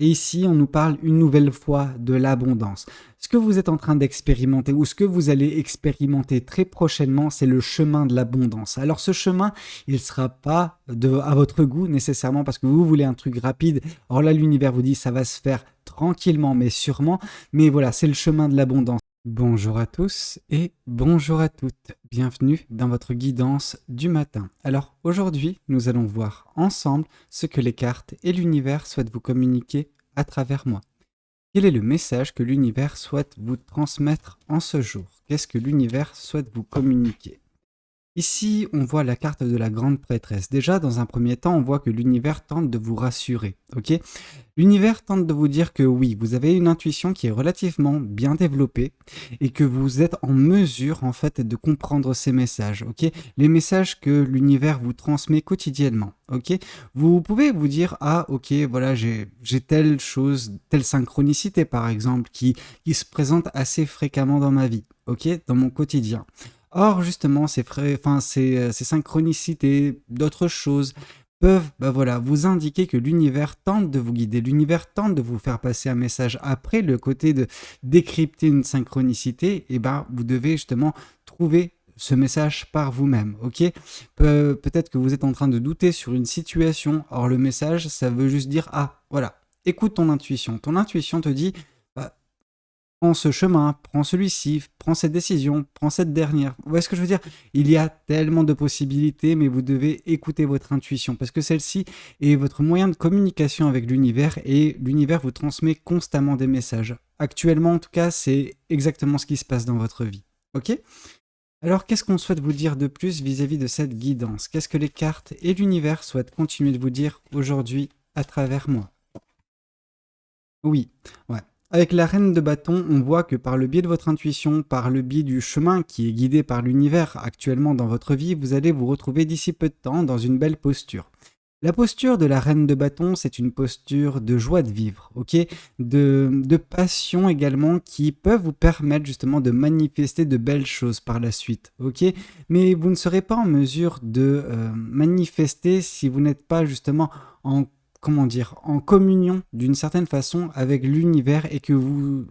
Et ici, on nous parle une nouvelle fois de l'abondance. Ce que vous êtes en train d'expérimenter ou ce que vous allez expérimenter très prochainement, c'est le chemin de l'abondance. Alors ce chemin, il ne sera pas à votre goût nécessairement parce que vous voulez un truc rapide. Or là, l'univers vous dit ça va se faire tranquillement mais sûrement. Mais voilà, c'est le chemin de l'abondance. Bonjour à tous et bonjour à toutes. Bienvenue dans votre guidance du matin. Alors aujourd'hui, nous allons voir ensemble ce que les cartes et l'univers souhaitent vous communiquer à travers moi. Quel est le message que l'univers souhaite vous transmettre en ce jour? Qu'est-ce que l'univers souhaite vous communiquer? Ici, on voit la carte de la grande prêtresse. Déjà, dans un premier temps, on voit que l'univers tente de vous rassurer, ok? L'univers tente de vous dire que oui, vous avez une intuition qui est relativement bien développée et que vous êtes en mesure, en fait, de comprendre ces messages, ok? Les messages que l'univers vous transmet quotidiennement, ok? Vous pouvez vous dire, ah, ok, voilà, j'ai telle chose, telle synchronicité, par exemple, qui se présente assez fréquemment dans ma vie, ok? Dans mon quotidien. Or, justement, ces synchronicités, d'autres choses, peuvent voilà, vous indiquer que l'univers tente de vous guider, l'univers tente de vous faire passer un message. Après, le côté de décrypter une synchronicité, vous devez justement trouver ce message par vous-même, ok? Peut-être que vous êtes en train de douter sur une situation, or le message, ça veut juste dire, ah, voilà, écoute ton intuition. Ton intuition te dit, prends ce chemin, prends celui-ci, prends cette décision, prends cette dernière. Vous voyez ce que je veux dire? Il y a tellement de possibilités, mais vous devez écouter votre intuition parce que celle-ci est votre moyen de communication avec l'univers et l'univers vous transmet constamment des messages. Actuellement, en tout cas, c'est exactement ce qui se passe dans votre vie. Ok? Alors, qu'est-ce qu'on souhaite vous dire de plus vis-à-vis de cette guidance? Qu'est-ce que les cartes et l'univers souhaitent continuer de vous dire aujourd'hui à travers moi? Oui, ouais. Avec la reine de bâton, on voit que par le biais de votre intuition, par le biais du chemin qui est guidé par l'univers actuellement dans votre vie, vous allez vous retrouver d'ici peu de temps dans une belle posture. La posture de la reine de bâton, c'est une posture de joie de vivre, ok, de passion également qui peuvent vous permettre justement de manifester de belles choses par la suite, ok. Mais vous ne serez pas en mesure de manifester si vous n'êtes pas justement en comment dire, en communion d'une certaine façon avec l'univers et que vous,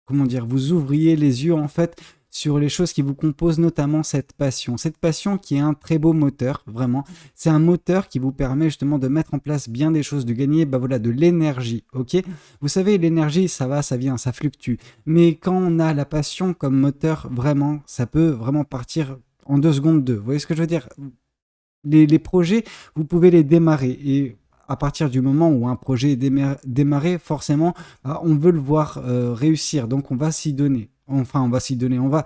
comment dire, vous ouvriez les yeux en fait sur les choses qui vous composent, notamment cette passion. Cette passion qui est un très beau moteur, vraiment. C'est un moteur qui vous permet justement de mettre en place bien des choses, de gagner voilà, de l'énergie, ok? Vous savez, l'énergie, ça va, ça vient, ça fluctue. Mais quand on a la passion comme moteur, vraiment, ça peut vraiment partir en 2 secondes. Vous voyez ce que je veux dire? Les projets, vous pouvez les démarrer et à partir du moment où un projet est démarré, forcément, on veut le voir réussir. Donc, on va s'y donner. Enfin, on va s'y donner. On va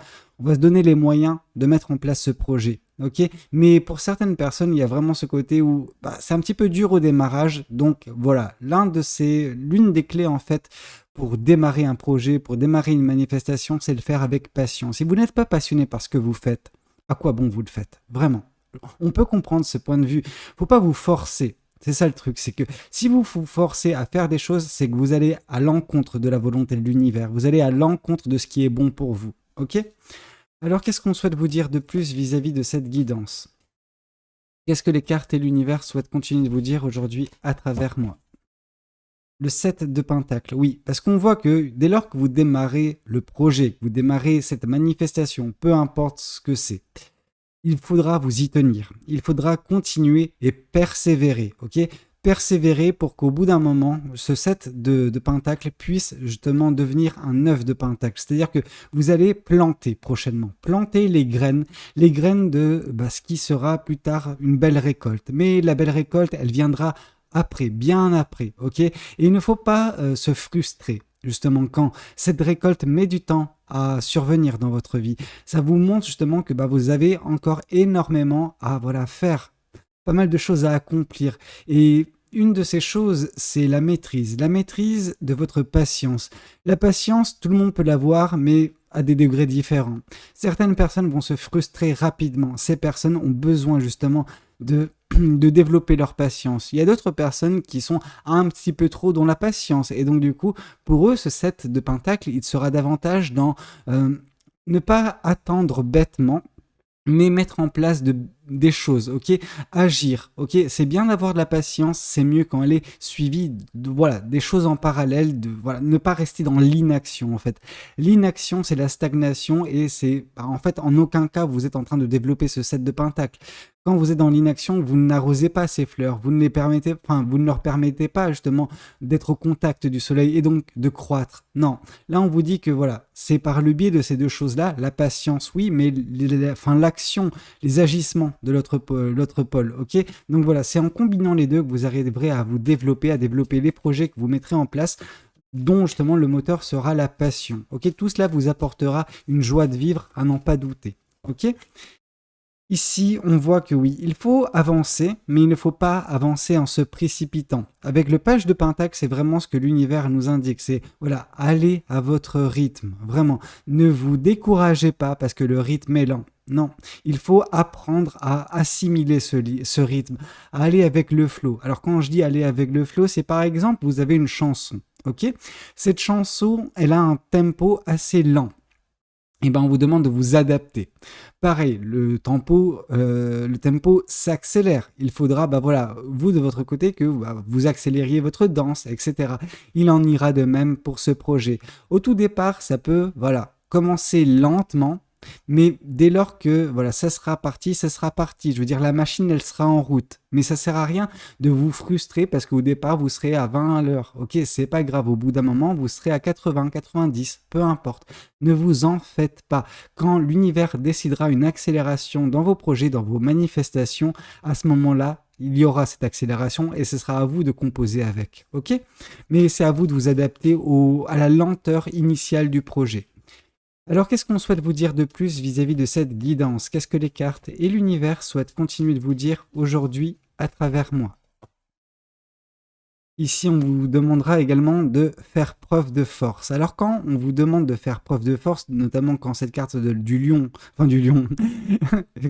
se donner les moyens de mettre en place ce projet. Ok? Mais pour certaines personnes, il y a vraiment ce côté où c'est un petit peu dur au démarrage. Donc, voilà. L'une des clés, en fait, pour démarrer un projet, pour démarrer une manifestation, c'est le faire avec passion. Si vous n'êtes pas passionné par ce que vous faites, à quoi bon vous le faites? Vraiment. On peut comprendre ce point de vue. Faut pas vous forcer. C'est ça le truc, c'est que si vous vous forcez à faire des choses, c'est que vous allez à l'encontre de la volonté de l'univers. Vous allez à l'encontre de ce qui est bon pour vous. Ok? Alors qu'est-ce qu'on souhaite vous dire de plus vis-à-vis de cette guidance? Qu'est-ce que les cartes et l'univers souhaitent continuer de vous dire aujourd'hui à travers moi? Le 7 de Pentacle, oui, parce qu'on voit que dès lors que vous démarrez le projet, que vous démarrez cette manifestation, peu importe ce que c'est, il faudra vous y tenir. Il faudra continuer et persévérer, ok? Persévérer pour qu'au bout d'un moment, ce 7 de Pentacle puisse justement devenir un 9 de Pentacle. C'est-à-dire que vous allez planter prochainement. Planter les graines de ce qui sera plus tard une belle récolte. Mais la belle récolte, elle viendra après, bien après, ok? Et il ne faut pas se frustrer. Justement, quand cette récolte met du temps à survenir dans votre vie, ça vous montre justement que vous avez encore énormément à faire, pas mal de choses à accomplir. Et une de ces choses, c'est la maîtrise de votre patience. La patience, tout le monde peut l'avoir, mais à des degrés différents. Certaines personnes vont se frustrer rapidement. Ces personnes ont besoin justement de développer leur patience. Il y a d'autres personnes qui sont un petit peu trop dans la patience. Et donc, du coup, pour eux, ce 7 de Pentacle, il sera davantage dans ne pas attendre bêtement, mais mettre en place de des choses, ok? Agir, ok? C'est bien d'avoir de la patience, c'est mieux quand elle est suivie de, voilà, des choses en parallèle, de, voilà, ne pas rester dans l'inaction, en fait. L'inaction, c'est la stagnation et c'est, bah, en fait, en aucun cas, vous êtes en train de développer ce set de pentacles. Quand vous êtes dans l'inaction, vous n'arrosez pas ces fleurs, vous ne les permettez, enfin, vous ne leur permettez pas, justement, d'être au contact du soleil et donc de croître. Non. Là, on vous dit que, voilà, c'est par le biais de ces deux choses-là, la patience, oui, mais enfin, l'action, les agissements de l'autre pôle, ok? Donc voilà, c'est en combinant les deux que vous arriverez à vous développer, à développer les projets que vous mettrez en place, dont justement le moteur sera la passion, ok? Tout cela vous apportera une joie de vivre à n'en pas douter, ok? Ici, on voit que oui, il faut avancer, mais il ne faut pas avancer en se précipitant. Avec le page de Pentacle, c'est vraiment ce que l'univers nous indique. C'est, voilà, allez à votre rythme. Vraiment, ne vous découragez pas parce que le rythme est lent. Non, il faut apprendre à assimiler ce rythme, à aller avec le flow. Alors quand je dis aller avec le flow, c'est par exemple, vous avez une chanson, ok? Cette chanson, elle a un tempo assez lent. Et ben on vous demande de vous adapter. Pareil, le tempo s'accélère. Il faudra, bah voilà, vous de votre côté, que bah, vous accélériez votre danse, etc. Il en ira de même pour ce projet. Au tout départ, ça peut, voilà, commencer lentement, mais dès lors que voilà, ça sera parti, ça sera parti. Je veux dire, la machine, elle sera en route. Mais ça sert à rien de vous frustrer parce qu'au départ, vous serez à 20 à l'heure. Ok, c'est pas grave. Au bout d'un moment, vous serez à 80, 90, peu importe. Ne vous en faites pas. Quand l'univers décidera une accélération dans vos projets, dans vos manifestations, à ce moment-là, il y aura cette accélération et ce sera à vous de composer avec. Ok? Mais c'est à vous de vous adapter à la lenteur initiale du projet. Alors, qu'est-ce qu'on souhaite vous dire de plus vis-à-vis de cette guidance? Qu'est-ce que les cartes et l'univers souhaitent continuer de vous dire aujourd'hui à travers moi? Ici, on vous demandera également de faire preuve de force. Alors, quand on vous demande de faire preuve de force, notamment quand cette carte du lion,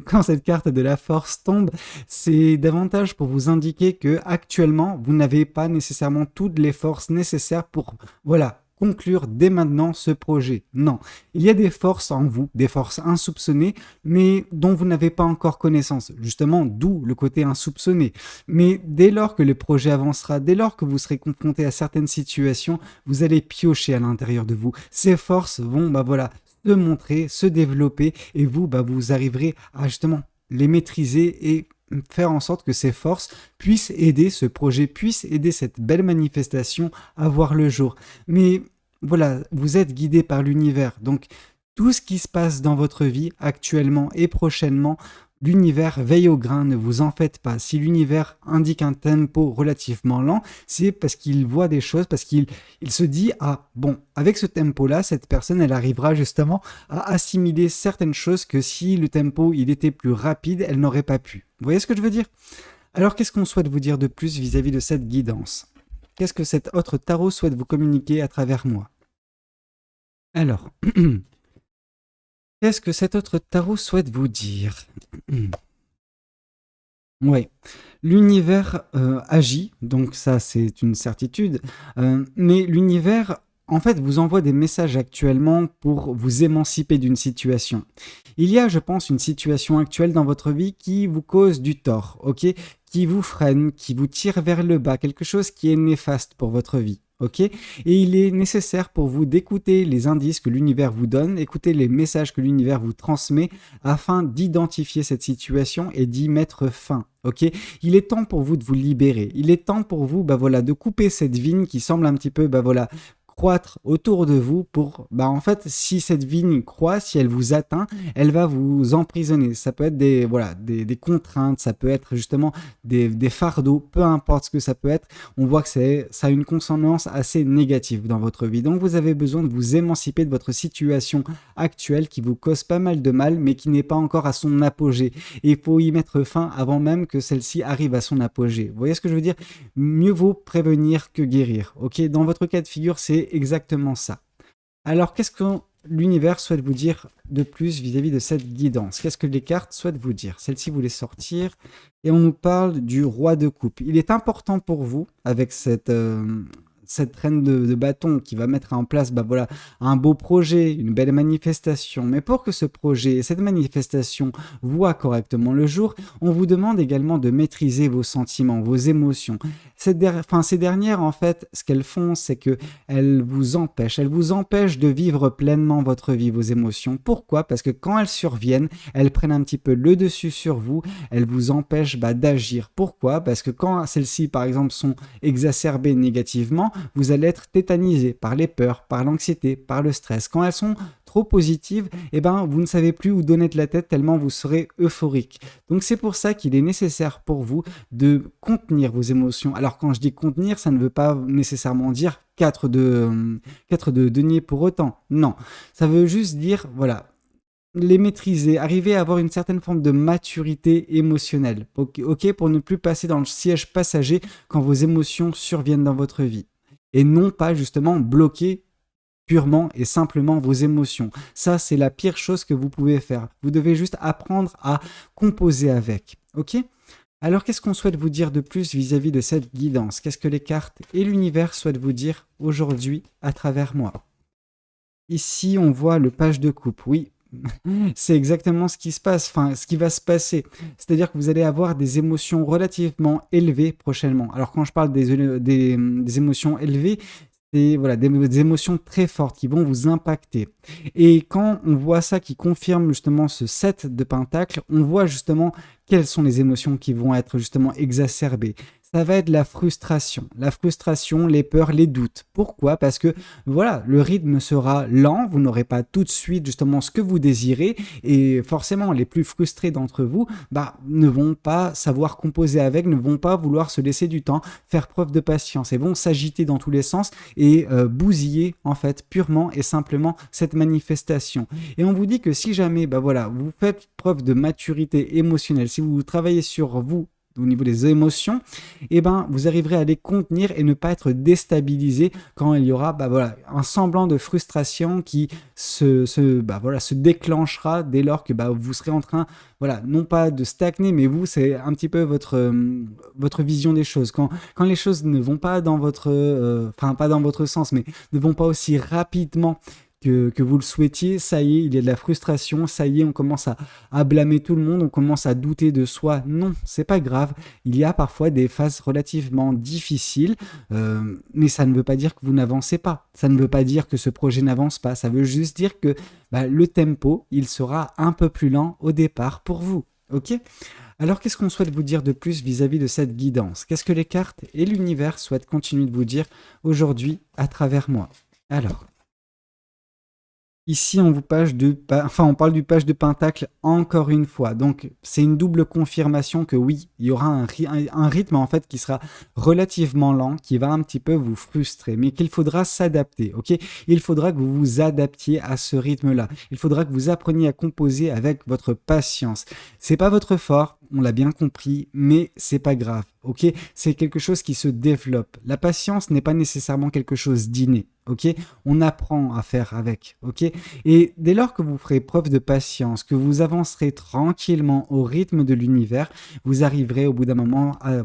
quand cette carte de la force tombe, c'est davantage pour vous indiquer que actuellement, vous n'avez pas nécessairement toutes les forces nécessaires pour, voilà, conclure dès maintenant ce projet. Non, il y a des forces en vous, des forces insoupçonnées, mais dont vous n'avez pas encore connaissance. Justement, d'où le côté insoupçonné. Mais dès lors que le projet avancera, dès lors que vous serez confronté à certaines situations, vous allez piocher à l'intérieur de vous. Ces forces vont, bah voilà, se montrer, se développer, et vous, bah vous arriverez à justement les maîtriser et faire en sorte que ces forces puissent aider ce projet, puissent aider cette belle manifestation à voir le jour. Mais voilà, vous êtes guidé par l'univers, donc tout ce qui se passe dans votre vie actuellement et prochainement, l'univers veille au grain, ne vous en faites pas. Si l'univers indique un tempo relativement lent, c'est parce qu'il voit des choses, parce qu'il se dit, ah bon, avec ce tempo-là, cette personne, elle arrivera justement à assimiler certaines choses que si le tempo, il était plus rapide, elle n'aurait pas pu. Vous voyez ce que je veux dire? Alors, qu'est-ce qu'on souhaite vous dire de plus vis-à-vis de cette guidance? Qu'est-ce que cet autre tarot souhaite vous communiquer à travers moi? Alors, qu'est-ce que cet autre tarot souhaite vous dire? Oui, l'univers agit, donc ça c'est une certitude, mais l'univers en fait vous envoie des messages actuellement pour vous émanciper d'une situation. Il y a, je pense, une situation actuelle dans votre vie qui vous cause du tort, ok? Qui vous freine, qui vous tire vers le bas, quelque chose qui est néfaste pour votre vie. Ok? Et il est nécessaire pour vous d'écouter les indices que l'univers vous donne, écouter les messages que l'univers vous transmet afin d'identifier cette situation et d'y mettre fin. Ok? Il est temps pour vous de vous libérer. Il est temps pour vous, bah voilà, de couper cette vigne qui semble un petit peu, bah voilà, croître autour de vous pour, bah en fait, si cette vigne croît, si elle vous atteint, elle va vous emprisonner. Ça peut être des contraintes, ça peut être justement des fardeaux, peu importe ce que ça peut être. On voit que ça a une consonance assez négative dans votre vie. Donc vous avez besoin de vous émanciper de votre situation actuelle qui vous cause pas mal de mal, mais qui n'est pas encore à son apogée. Et il faut y mettre fin avant même que celle-ci arrive à son apogée. Vous voyez ce que je veux dire? Mieux vaut prévenir que guérir. Ok? Dans votre cas de figure, c'est exactement ça. Alors, qu'est-ce que l'univers souhaite vous dire de plus vis-à-vis de cette guidance? Qu'est-ce que les cartes souhaitent vous dire? Celle-ci voulait sortir et on nous parle du roi de coupe. Il est important pour vous, avec cette reine de bâton qui va mettre en place voilà, un beau projet, une belle manifestation. Mais pour que ce projet, cette manifestation voit correctement le jour, on vous demande également de maîtriser vos sentiments, vos émotions. Ces dernières, en fait, ce qu'elles font, c'est qu'elles vous empêchent de vivre pleinement votre vie, vos émotions. Pourquoi? Parce que quand elles surviennent, elles prennent un petit peu le dessus sur vous, elles vous empêchent d'agir. Pourquoi? Parce que quand celles-ci, par exemple, sont exacerbées négativement, vous allez être tétanisé par les peurs, par l'anxiété, par le stress. Quand elles sont trop positives, vous ne savez plus où donner de la tête tellement vous serez euphorique. Donc c'est pour ça qu'il est nécessaire pour vous de contenir vos émotions. Alors quand je dis contenir, ça ne veut pas nécessairement dire 4 de deniers pour autant. Non, ça veut juste dire, voilà, les maîtriser, arriver à avoir une certaine forme de maturité émotionnelle, ok, pour ne plus passer dans le siège passager quand vos émotions surviennent dans votre vie. Et non pas justement bloquer purement et simplement vos émotions. Ça, c'est la pire chose que vous pouvez faire. Vous devez juste apprendre à composer avec, ok? Alors, qu'est-ce qu'on souhaite vous dire de plus vis-à-vis de cette guidance? Qu'est-ce que les cartes et l'univers souhaitent vous dire aujourd'hui à travers moi? Ici, on voit le page de coupe, oui. C'est exactement ce qui se passe, ce qui va se passer. C'est-à-dire que vous allez avoir des émotions relativement élevées prochainement. Alors quand je parle des émotions élevées, c'est voilà, des émotions très fortes qui vont vous impacter. Et quand on voit ça qui confirme justement ce 7 de pentacles, on voit justement quelles sont les émotions qui vont être justement exacerbées. Ça va être la frustration, les peurs, les doutes. Pourquoi? Parce que voilà, le rythme sera lent, vous n'aurez pas tout de suite justement ce que vous désirez et forcément les plus frustrés d'entre vous ne vont pas savoir composer avec, ne vont pas vouloir se laisser du temps, faire preuve de patience et vont s'agiter dans tous les sens et bousiller en fait purement et simplement cette manifestation. Et on vous dit que si jamais vous faites preuve de maturité émotionnelle, si vous travaillez sur vous au niveau des émotions, vous arriverez à les contenir et ne pas être déstabilisé quand il y aura un semblant de frustration qui se déclenchera dès lors que vous serez en train, non pas de stagner, mais vous, c'est un petit peu votre vision des choses. Quand les choses ne vont pas dans votre, pas dans votre sens, mais ne vont pas aussi rapidement que vous le souhaitiez, ça y est, il y a de la frustration, ça y est, on commence à blâmer tout le monde, on commence à douter de soi. Non, c'est pas grave, il y a parfois des phases relativement difficiles, mais ça ne veut pas dire que vous n'avancez pas, ça ne veut pas dire que ce projet n'avance pas, ça veut juste dire que le tempo, il sera un peu plus lent au départ pour vous, ok ? Alors qu'est-ce qu'on souhaite vous dire de plus vis-à-vis de cette guidance? Qu'est-ce que les cartes et l'univers souhaitent continuer de vous dire aujourd'hui à travers moi? Alors... ici, on parle du page de Pentacle encore une fois. Donc, c'est une double confirmation que oui, il y aura un rythme en fait qui sera relativement lent, qui va un petit peu vous frustrer, mais qu'il faudra s'adapter, ok? Il faudra que vous vous adaptiez à ce rythme-là. Il faudra que vous appreniez à composer avec votre patience. C'est pas votre fort, on l'a bien compris, mais c'est pas grave, ok? C'est quelque chose qui se développe. La patience n'est pas nécessairement quelque chose d'inné, ok? On apprend à faire avec, ok? Et dès lors que vous ferez preuve de patience, que vous avancerez tranquillement au rythme de l'univers, vous arriverez au bout d'un moment à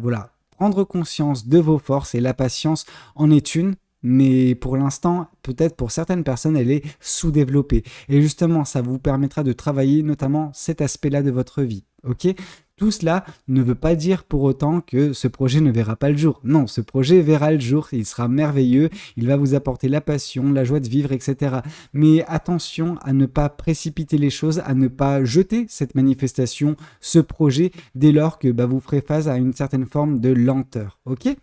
prendre conscience de vos forces et la patience en est une. Mais pour l'instant, peut-être pour certaines personnes, elle est sous-développée. Et justement, ça vous permettra de travailler notamment cet aspect-là de votre vie, ok? Tout cela ne veut pas dire pour autant que ce projet ne verra pas le jour. Non, ce projet verra le jour, il sera merveilleux, il va vous apporter la passion, la joie de vivre, etc. Mais attention à ne pas précipiter les choses, à ne pas jeter cette manifestation, ce projet, dès lors que vous ferez face à une certaine forme de lenteur, ok ?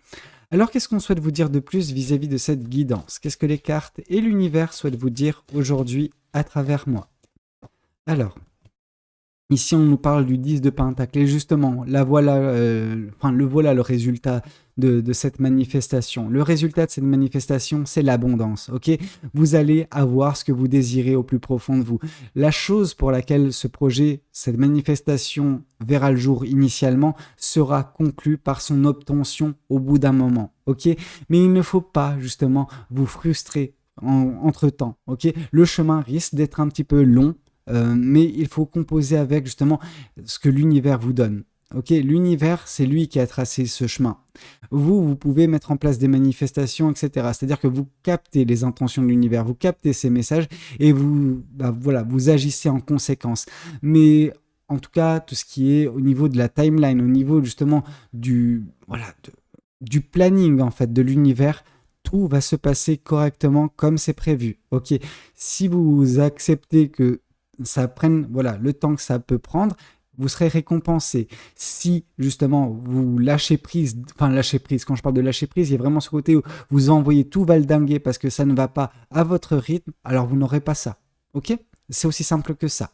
Alors, qu'est-ce qu'on souhaite vous dire de plus vis-à-vis de cette guidance? Qu'est-ce que les cartes et l'univers souhaitent vous dire aujourd'hui à travers moi? Alors, ici, on nous parle du 10 de Pentacle. Et justement, le résultat de cette manifestation. Le résultat de cette manifestation, c'est l'abondance, ok? Vous allez avoir ce que vous désirez au plus profond de vous. La chose pour laquelle ce projet, cette manifestation verra le jour initialement, sera conclue par son obtention au bout d'un moment, ok? Mais il ne faut pas, justement, vous frustrer entre-temps, ok? Le chemin risque d'être un petit peu long, mais il faut composer avec justement ce que l'univers vous donne. ok? L'univers, c'est lui qui a tracé ce chemin. Vous pouvez mettre en place des manifestations, etc. C'est-à-dire que vous captez les intentions de l'univers, vous captez ces messages et vous, bah, voilà, vous agissez en conséquence. Mais en tout cas, tout ce qui est au niveau de la timeline, au niveau justement voilà, du planning en fait de l'univers, tout va se passer correctement comme c'est prévu. Ok, si vous acceptez que ça prenne voilà le temps que ça peut prendre, vous serez récompensé. Si justement vous lâchez prise, enfin lâchez prise, quand je parle de lâcher prise, il y a vraiment ce côté où vous envoyez tout valdinguer parce que ça ne va pas à votre rythme, alors vous n'aurez pas ça. Ok, c'est aussi simple que ça.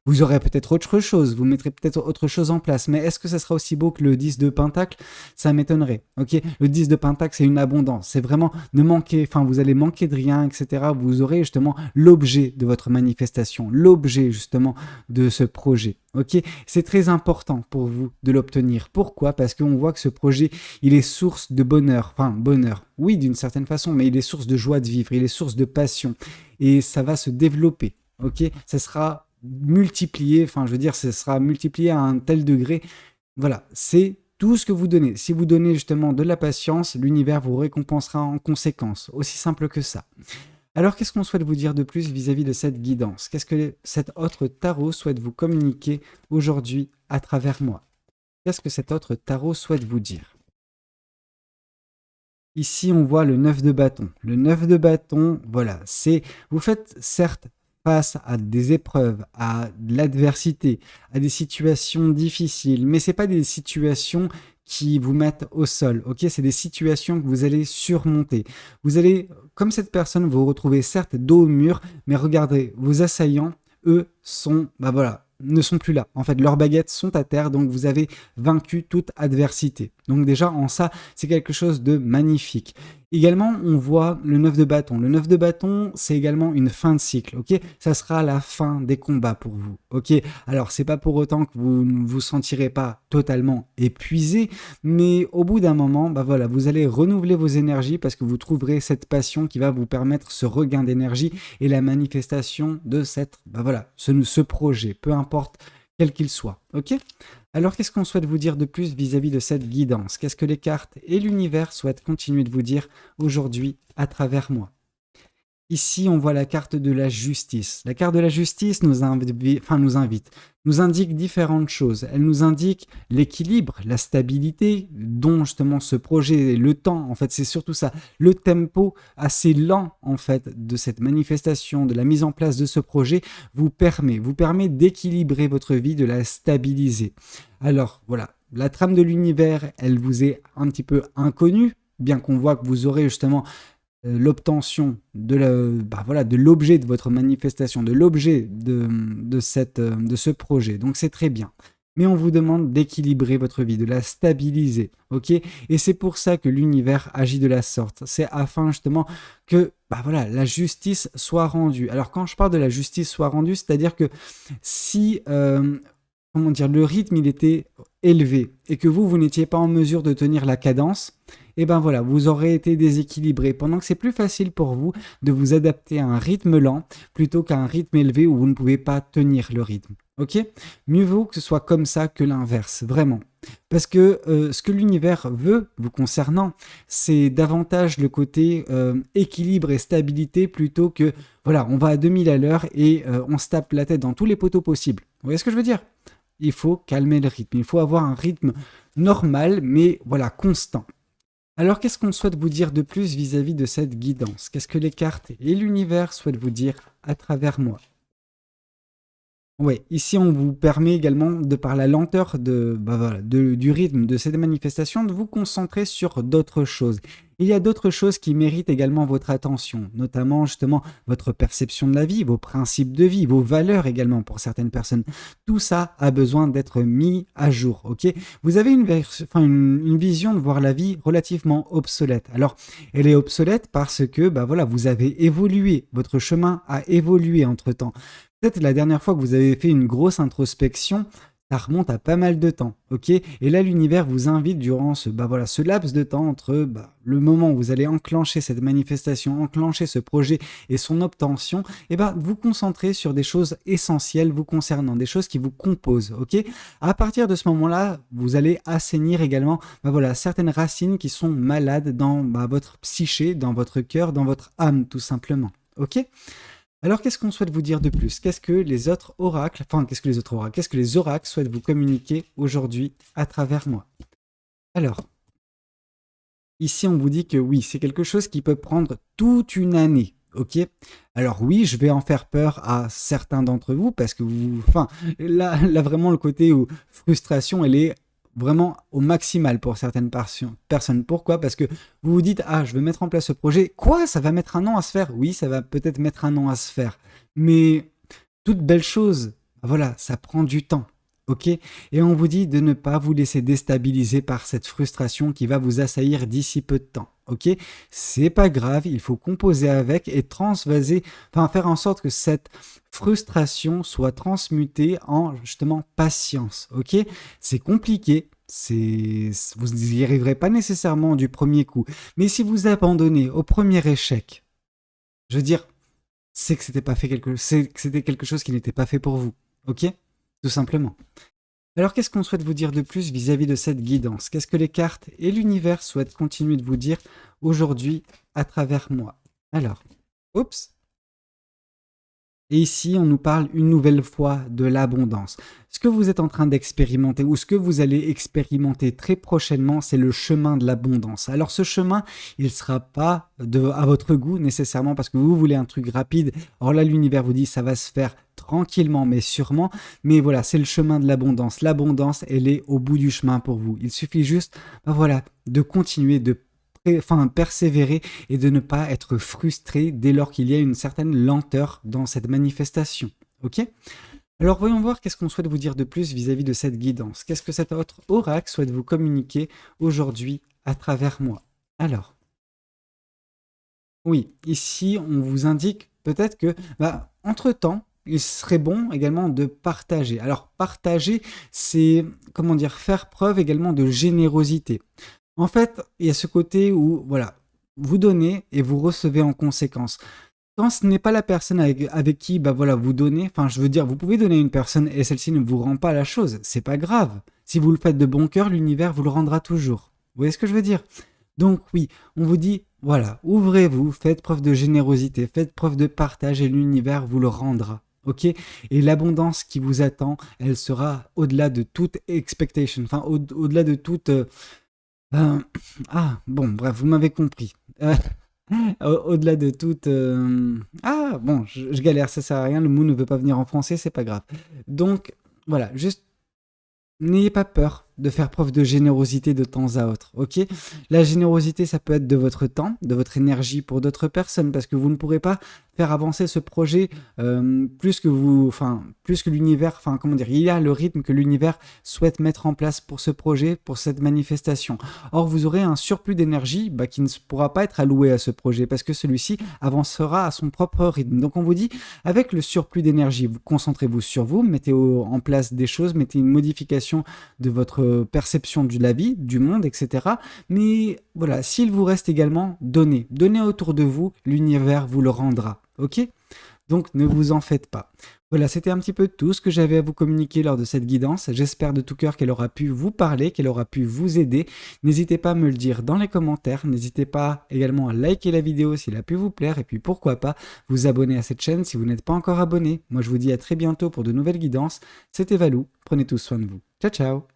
Vous aurez peut-être autre chose, vous mettrez peut-être autre chose en place, mais est-ce que ça sera aussi beau que le 10 de Pentacle? Ça m'étonnerait, ok? Le 10 de Pentacle, c'est une abondance, c'est vraiment ne manquer, enfin vous allez manquer de rien, etc. Vous aurez justement l'objet de votre manifestation, l'objet justement de ce projet, ok? C'est très important pour vous de l'obtenir. Pourquoi? Parce qu'on voit que ce projet, il est source de bonheur, enfin bonheur, oui d'une certaine façon, mais il est source de joie de vivre, il est source de passion, et ça va se développer, ok? Ça sera multiplié, enfin je veux dire, ce sera multiplié à un tel degré. Voilà, c'est tout ce que vous donnez. Si vous donnez justement de la patience, l'univers vous récompensera en conséquence. Aussi simple que ça. Alors qu'est-ce qu'on souhaite vous dire de plus vis-à-vis de cette guidance? Qu'est-ce que cet autre tarot souhaite vous communiquer aujourd'hui à travers moi? Qu'est-ce que cet autre tarot souhaite vous dire? Ici, on voit le 9 de bâton. Le 9 de bâton, voilà, c'est, vous faites certes face à des épreuves, à de l'adversité, à des situations difficiles, mais c'est pas des situations qui vous mettent au sol, ok? C'est des situations que vous allez surmonter. Vous allez, comme cette personne, vous retrouvez certes dos au mur, mais regardez, vos assaillants, eux, sont, bah voilà, ne sont plus là. En fait, leurs baguettes sont à terre, donc vous avez vaincu toute adversité. Donc déjà, en ça, c'est quelque chose de magnifique. Également, on voit le 9 de bâton. Le 9 de bâton, c'est également une fin de cycle, ok? Ça sera la fin des combats pour vous, ok? Alors, c'est pas pour autant que vous ne vous sentirez pas totalement épuisé, mais au bout d'un moment, bah voilà, vous allez renouveler vos énergies parce que vous trouverez cette passion qui va vous permettre ce regain d'énergie et la manifestation de cette, bah voilà, ce projet, peu importe quel qu'il soit, ok? Alors, qu'est-ce qu'on souhaite vous dire de plus vis-à-vis de cette guidance? Qu'est-ce que les cartes et l'univers souhaitent continuer de vous dire aujourd'hui à travers moi? Ici, on voit la carte de la justice. La carte de la justice nous indique différentes choses. Elle nous indique l'équilibre, la stabilité, dont justement ce projet, le temps, en fait, c'est surtout ça, le tempo assez lent, en fait, de cette manifestation, de la mise en place de ce projet, vous permet d'équilibrer votre vie, de la stabiliser. Alors, voilà, la trame de l'univers, elle vous est un petit peu inconnue, bien qu'on voit que vous aurez justement l'obtention voilà, de l'objet de votre manifestation, de l'objet de ce projet. Donc c'est très bien. Mais on vous demande d'équilibrer votre vie, de la stabiliser, ok? Et c'est pour ça que l'univers agit de la sorte. C'est afin justement que bah voilà, la justice soit rendue. Alors quand je parle de la justice soit rendue, c'est-à-dire que si comment dire, le rythme il était élevé et que vous n'étiez pas en mesure de tenir la cadence, et ben voilà, vous aurez été déséquilibré. Pendant que c'est plus facile pour vous de vous adapter à un rythme lent plutôt qu'à un rythme élevé où vous ne pouvez pas tenir le rythme. Ok? Mieux vaut que ce soit comme ça que l'inverse, vraiment. Parce que ce que l'univers veut, vous concernant, c'est davantage le côté équilibre et stabilité plutôt que, voilà, on va à 2000 à l'heure et on se tape la tête dans tous les poteaux possibles. Vous voyez ce que je veux dire? Il faut calmer le rythme, il faut avoir un rythme normal, mais voilà, constant. Alors, qu'est-ce qu'on souhaite vous dire de plus vis-à-vis de cette guidance? Qu'est-ce que les cartes et l'univers souhaitent vous dire à travers moi? Oui, ici on vous permet également, de par la lenteur du rythme de cette manifestation, de vous concentrer sur d'autres choses. Il y a d'autres choses qui méritent également votre attention, notamment justement votre perception de la vie, vos principes de vie, vos valeurs également pour certaines personnes. Tout ça a besoin d'être mis à jour, ok? Vous avez une vision de voir la vie relativement obsolète. Alors, elle est obsolète parce que bah voilà, vous avez évolué, votre chemin a évolué entre-temps. Peut-être la dernière fois que vous avez fait une grosse introspection, ça remonte à pas mal de temps, ok? Et là, l'univers vous invite durant ce laps de temps entre le moment où vous allez enclencher cette manifestation, enclencher ce projet et son obtention, et vous concentrer sur des choses essentielles vous concernant, des choses qui vous composent, ok? À partir de ce moment-là, vous allez assainir également, certaines racines qui sont malades dans votre psyché, dans votre cœur, dans votre âme, tout simplement, ok? Alors, qu'est-ce qu'on souhaite vous dire de plus? Qu'est-ce que les autres oracles, qu'est-ce que les oracles souhaitent vous communiquer aujourd'hui à travers moi? Alors, ici, on vous dit que oui, c'est quelque chose qui peut prendre toute une année, ok? Alors oui, je vais en faire peur à certains d'entre vous parce que là vraiment le côté où frustration, elle est vraiment au maximal pour certaines personnes. Pourquoi? Parce que vous vous dites, ah, je vais mettre en place ce projet. Quoi? Ça va mettre un an à se faire? Oui, ça va peut-être mettre un an à se faire. Mais toute belle chose, voilà, ça prend du temps. Ok? Et on vous dit de ne pas vous laisser déstabiliser par cette frustration qui va vous assaillir d'ici peu de temps. Ok? C'est pas grave, il faut composer avec et faire en sorte que cette frustration soit transmutée en justement patience. Ok? C'est compliqué. Vous n'y arriverez pas nécessairement du premier coup. Mais si vous abandonnez au premier échec, je veux dire, c'est que c'était quelque chose qui n'était pas fait pour vous. Ok? Tout simplement. Alors qu'est-ce qu'on souhaite vous dire de plus vis-à-vis de cette guidance? Qu'est-ce que les cartes et l'univers souhaitent continuer de vous dire aujourd'hui à travers moi? Alors, oups. Et ici, on nous parle une nouvelle fois de l'abondance. Ce que vous êtes en train d'expérimenter ou ce que vous allez expérimenter très prochainement, c'est le chemin de l'abondance. Alors ce chemin, il ne sera pas à votre goût nécessairement parce que vous voulez un truc rapide. Or là, l'univers vous dit ça va se faire tranquillement mais sûrement. Mais voilà, c'est le chemin de l'abondance. L'abondance, elle est au bout du chemin pour vous. Il suffit juste de continuer, persévérer et de ne pas être frustré dès lors qu'il y a une certaine lenteur dans cette manifestation. Ok? Alors voyons voir qu'est-ce qu'on souhaite vous dire de plus vis-à-vis de cette guidance. Qu'est-ce que cet autre oracle souhaite vous communiquer aujourd'hui à travers moi? Alors, oui, ici on vous indique peut-être que, entre-temps, il serait bon également de partager. Alors partager, c'est, faire preuve également de générosité. En fait, il y a ce côté où, vous donnez et vous recevez en conséquence. Quand ce n'est pas la personne avec qui, vous donnez, vous pouvez donner à une personne et celle-ci ne vous rend pas la chose, c'est pas grave. Si vous le faites de bon cœur, l'univers vous le rendra toujours. Vous voyez ce que je veux dire? Donc oui, on vous dit, ouvrez-vous, faites preuve de générosité, faites preuve de partage et l'univers vous le rendra. Ok? Et l'abondance qui vous attend, elle sera au-delà de toute expectation, au-delà de toute... bref, vous m'avez compris. Au-delà de toute... je galère, ça sert à rien, le mot ne veut pas venir en français, c'est pas grave. Donc, voilà, juste n'ayez pas peur de faire preuve de générosité de temps à autre, ok? La générosité, ça peut être de votre temps, de votre énergie pour d'autres personnes, parce que vous ne pourrez pas faire avancer ce projet plus que l'univers, il y a le rythme que l'univers souhaite mettre en place pour ce projet, pour cette manifestation. Or, vous aurez un surplus d'énergie qui ne pourra pas être alloué à ce projet, parce que celui-ci avancera à son propre rythme. Donc, on vous dit, avec le surplus d'énergie, vous concentrez-vous sur vous, mettez en place des choses, mettez une modification de votre perception de la vie, du monde, etc. Mais voilà, s'il vous reste également, donnez. Donnez autour de vous, l'univers vous le rendra. Ok? Donc ne vous en faites pas. Voilà, c'était un petit peu tout ce que j'avais à vous communiquer lors de cette guidance. J'espère de tout cœur qu'elle aura pu vous parler, qu'elle aura pu vous aider. N'hésitez pas à me le dire dans les commentaires. N'hésitez pas également à liker la vidéo s'il a pu vous plaire. Et puis pourquoi pas vous abonner à cette chaîne si vous n'êtes pas encore abonné. Moi je vous dis à très bientôt pour de nouvelles guidances. C'était Valou, prenez tous soin de vous. Ciao ciao!